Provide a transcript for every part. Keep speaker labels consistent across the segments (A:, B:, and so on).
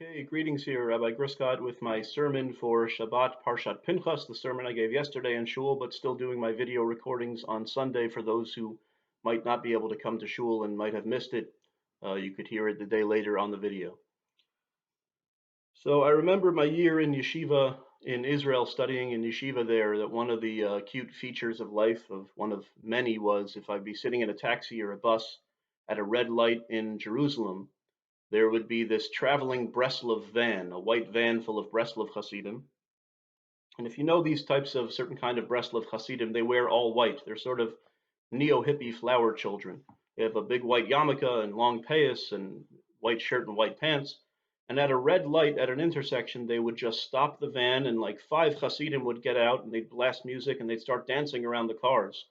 A: Okay, greetings here, Rabbi Griscott, with my sermon for Shabbat Parshat Pinchas, the sermon I gave yesterday in Shul, but still doing my video recordings on Sunday for those who might not be able to come to Shul and might have missed it. You could hear it the day later on the video. So I remember my year in yeshiva in Israel, studying in yeshiva there, that one of the cute features of life, of one of many, was if I'd be sitting in a taxi or a bus at a red light in Jerusalem, there would be this traveling Breslov van, a white van full of Breslov Hasidim. And if you know these types of certain kind of Breslov Hasidim, they wear all white. They're sort of neo-hippie flower children. They have a big white yarmulke and long payas and white shirt and white pants. And at a red light at an intersection, they would just stop the van, and like five Hasidim would get out and they'd blast music and they'd start dancing around the cars.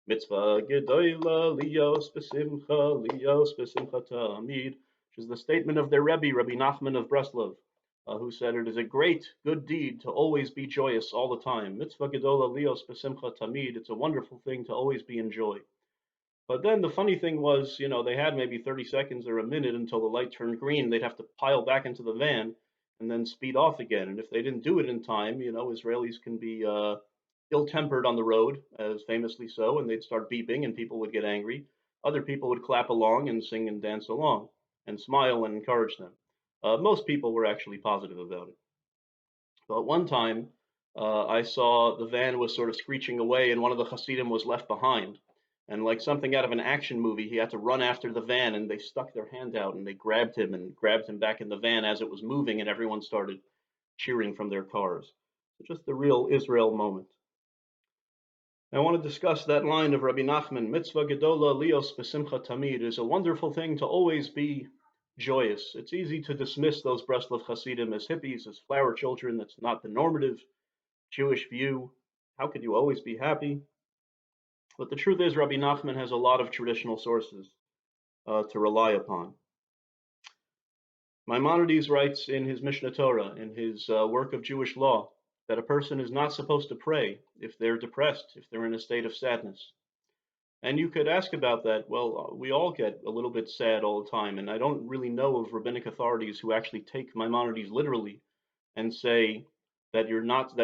A: Mitzvah gedola lios besimcha tamid, which is the statement of their Rebbe, Rabbi Nachman of Breslov, who said it is a great, good deed to always be joyous all the time. Mitzvah gedola lios besimcha tamid. It's a wonderful thing to always be in joy. But then the funny thing was, they had maybe 30 seconds or a minute until the light turned green. They'd have to pile back into the van and then speed off again. And if they didn't do it in time, Israelis can be ill-tempered on the road, as famously so, and they'd start beeping and people would get angry. Other people would clap along and sing and dance along and smile and encourage them. Most people were actually positive about it. But one time, I saw the van was sort of screeching away and one of the Hasidim was left behind. And like something out of an action movie, he had to run after the van, and they stuck their hand out and they grabbed him back in the van as it was moving, and everyone started cheering from their cars. So just the real Israel moment. I want to discuss that line of Rabbi Nachman, mitzvah gedola lios besimcha tamid. It is a wonderful thing to always be joyous. It's easy to dismiss those Breslov Hasidim as hippies, as flower children. That's not the normative Jewish view. How could you always be happy? But the truth is, Rabbi Nachman has a lot of traditional sources to rely upon. Maimonides writes in his Mishnah Torah, in his work of Jewish law, that a person is not supposed to pray if they're depressed, if they're in a state of sadness. And you could ask about that. Well, we all get a little bit sad all the time, and I don't really know of rabbinic authorities who actually take Maimonides literally and say that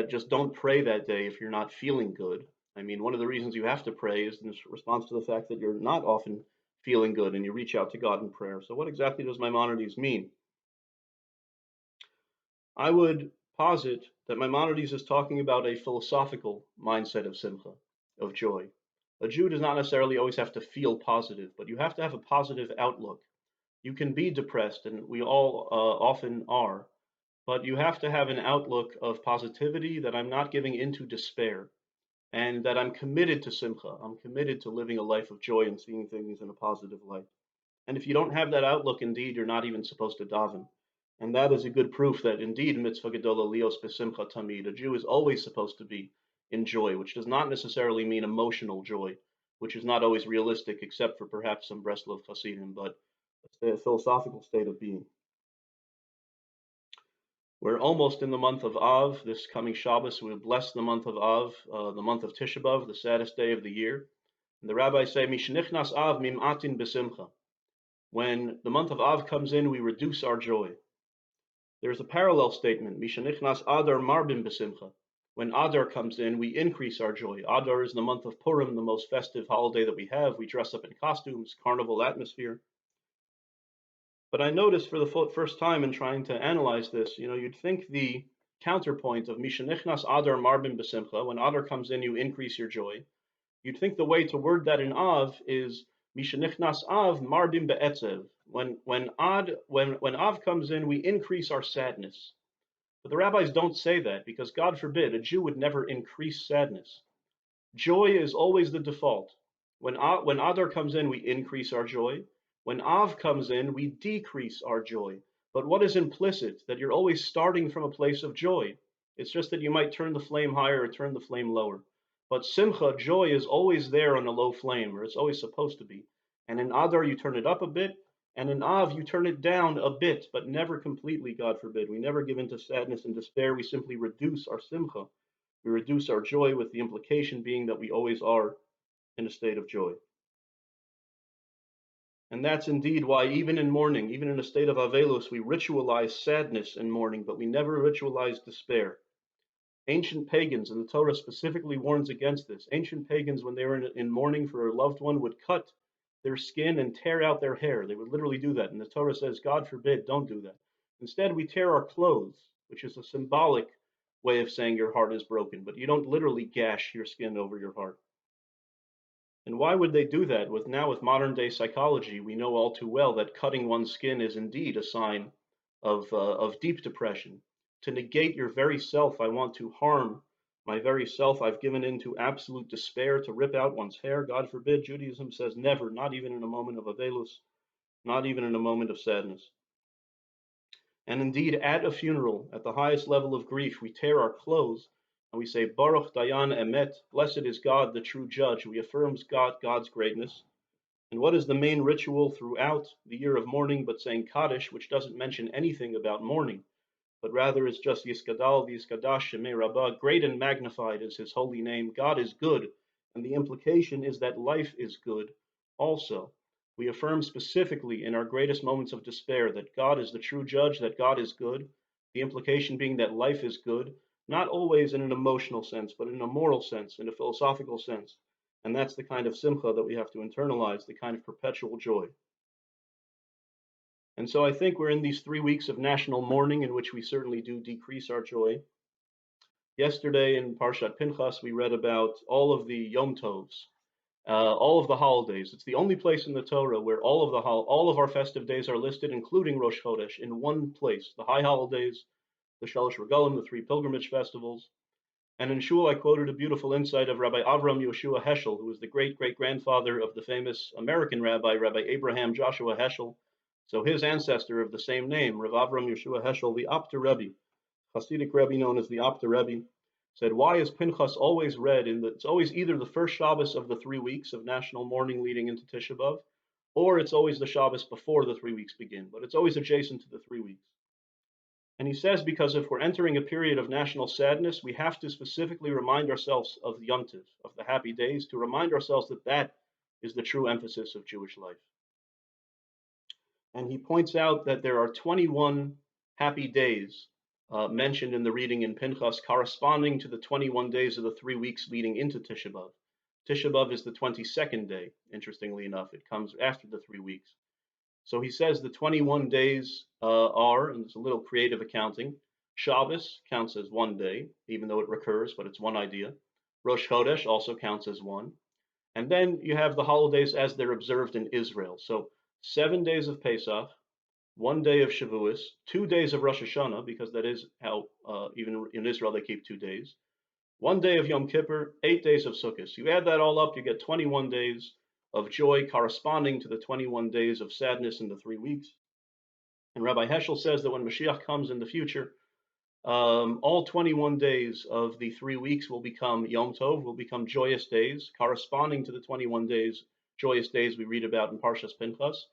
A: just don't pray that day if you're not feeling good. I mean, one of the reasons you have to pray is in response to the fact that you're not often feeling good and you reach out to God in prayer. So what exactly does Maimonides mean? I would posit that Maimonides is talking about a philosophical mindset of simcha, of joy. A Jew does not necessarily always have to feel positive, but you have to have a positive outlook. You can be depressed, and we all often are, but you have to have an outlook of positivity, that I'm not giving into despair, and that I'm committed to simcha. I'm committed to living a life of joy and seeing things in a positive light. And if you don't have that outlook, indeed, you're not even supposed to daven. And that is a good proof that indeed mitzvah gedola lios besimcha tamid. A Jew is always supposed to be in joy, which does not necessarily mean emotional joy, which is not always realistic, except for perhaps some Breslov Hasidim, but a philosophical state of being. We're almost in the month of Av. This coming Shabbos, we will bless the month of Av, the month of Tisha B'Av, the saddest day of the year. And the rabbis say, Mishnichnas Av mim'atin besimcha. When the month of Av comes in, we reduce our joy. There's a parallel statement, Mishanichnas Adar Marbim Besimcha. When Adar comes in, we increase our joy. Adar is the month of Purim, the most festive holiday that we have. We dress up in costumes, carnival atmosphere. But I noticed for the first time in trying to analyze this, you'd think the counterpoint of Mishanichnas Adar Marbim Besimcha, when Adar comes in, you increase your joy. You'd think the way to word that in Av is Mishanichnas Av Marbim Be'etzev. When Av comes in, we increase our sadness. But the rabbis don't say that, because God forbid, a Jew would never increase sadness. Joy is always the default. When Adar comes in, we increase our joy. When Av comes in, we decrease our joy. But what is implicit? That you're always starting from a place of joy. It's just that you might turn the flame higher or turn the flame lower. But simcha, joy, is always there on a low flame, or it's always supposed to be. And in Adar, you turn it up a bit, and in Av, you turn it down a bit, but never completely, God forbid. We never give into sadness and despair. We simply reduce our simcha. We reduce our joy, with the implication being that we always are in a state of joy. And that's indeed why, even in mourning, even in a state of Avelus, we ritualize sadness and mourning, but we never ritualize despair. Ancient pagans, and the Torah specifically warns against this. Ancient pagans, when they were in mourning for a loved one, would cut their skin and tear out their hair. They would literally do that. And the Torah says, God forbid, don't do that. Instead, we tear our clothes, which is a symbolic way of saying your heart is broken, but you don't literally gash your skin over your heart. And why would they do that? With modern day psychology, we know all too well that cutting one's skin is indeed a sign of deep depression. To negate your very self, I want to harm my very self. I've given in to absolute despair, to rip out one's hair. God forbid. Judaism says never, not even in a moment of avelus, not even in a moment of sadness. And indeed, at a funeral, at the highest level of grief, we tear our clothes and we say, Baruch Dayan Emet, blessed is God, the true judge. We affirm God's greatness. And what is the main ritual throughout the year of mourning but saying Kaddish, which doesn't mention anything about mourning, but rather is just Yiskadal, Yiskadash, Shemei Rabbah, great and magnified is his holy name. God is good, and the implication is that life is good also. We affirm specifically in our greatest moments of despair that God is the true judge, that God is good, the implication being that life is good, not always in an emotional sense, but in a moral sense, in a philosophical sense. And that's the kind of simcha that we have to internalize, the kind of perpetual joy. And so I think we're in these 3 weeks of national mourning in which we certainly do decrease our joy. Yesterday in Parshat Pinchas, we read about all of the Yom Tovs, all of the holidays. It's the only place in the Torah where all of our festive days are listed, including Rosh Chodesh, in one place. The high holidays, the Shalosh Regalim, the 3 pilgrimage festivals. And in Shul, I quoted a beautiful insight of Rabbi Avram Yoshua Heschel, who was the great-great-grandfather of the famous American rabbi, Rabbi Abraham Joshua Heschel. So his ancestor of the same name, Rav Avram Yoshua Heschel, the Apter Rebbe, Hasidic Rebbe known as the Apter Rebbe, said, why is Pinchas always read it's always either the first Shabbos of the 3 weeks of national mourning leading into Tisha B'Av, or it's always the Shabbos before the 3 weeks begin, but it's always adjacent to the 3 weeks. And he says, because if we're entering a period of national sadness, we have to specifically remind ourselves of the Yom Tov, of the happy days, to remind ourselves that that is the true emphasis of Jewish life. And he points out that there are 21 happy days mentioned in the reading in Pinchas, corresponding to the 21 days of the 3 weeks leading into Tisha B'Av. Tisha B'Av is the 22nd day, interestingly enough. It comes after the 3 weeks. So he says the 21 days are, and it's a little creative accounting, Shabbos counts as 1 day, even though it recurs, but it's one idea. Rosh Chodesh also counts as 1. And then you have the holidays as they're observed in Israel. So 7 days of Pesach, 1 day of Shavuos, 2 days of Rosh Hashanah, because that is how even in Israel they keep 2 days, 1 day of Yom Kippur, 8 days of Sukkot. You add that all up, you get 21 days of joy corresponding to the 21 days of sadness in the 3 weeks. And Rabbi Heschel says that when Mashiach comes in the future, all 21 days of the 3 weeks will become Yom Tov, will become joyous days, corresponding to the 21 days, joyous days we read about in Parshas Pinchas.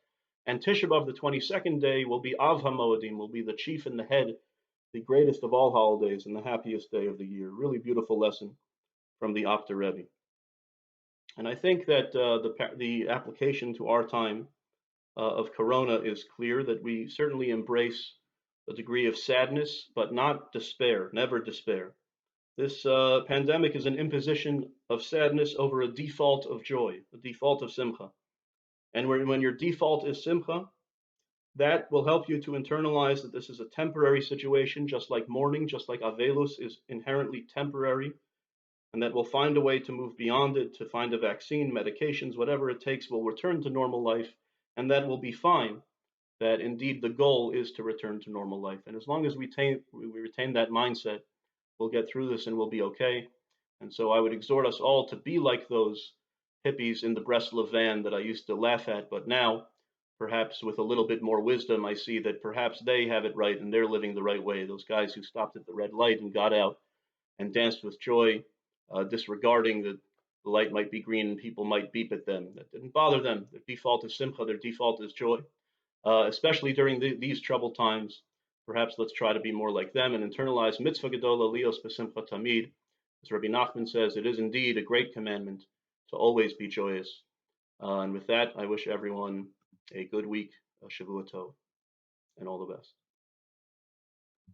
A: And Tisha B'Av, the 22nd day, will be Av HaMoedim, will be the chief and the head, the greatest of all holidays and the happiest day of the year. Really beautiful lesson from the Apter Rebbe. And I think that the application to our time of Corona is clear, that we certainly embrace a degree of sadness, but not despair, never despair. This pandemic is an imposition of sadness over a default of joy, a default of simcha. And when your default is simcha, that will help you to internalize that this is a temporary situation, just like mourning, just like avelus is inherently temporary, and that we'll find a way to move beyond it, to find a vaccine, medications, whatever it takes, will return to normal life, and that will be fine. That indeed the goal is to return to normal life. And as long as we retain that mindset, we'll get through this and we'll be okay. And so I would exhort us all to be like those hippies in the Breslov van that I used to laugh at, but now, perhaps with a little bit more wisdom, I see that perhaps they have it right and they're living the right way. Those guys who stopped at the red light and got out and danced with joy, disregarding that the light might be green and people might beep at them. That didn't bother them. Their default is simcha, their default is joy. Especially during these troubled times, perhaps let's try to be more like them and internalize mitzvah gedola lios besimcha tamid. As Rabbi Nachman says, it is indeed a great commandment to always be joyous. And with that, I wish everyone a good week, a Shavua Tov, and all the best.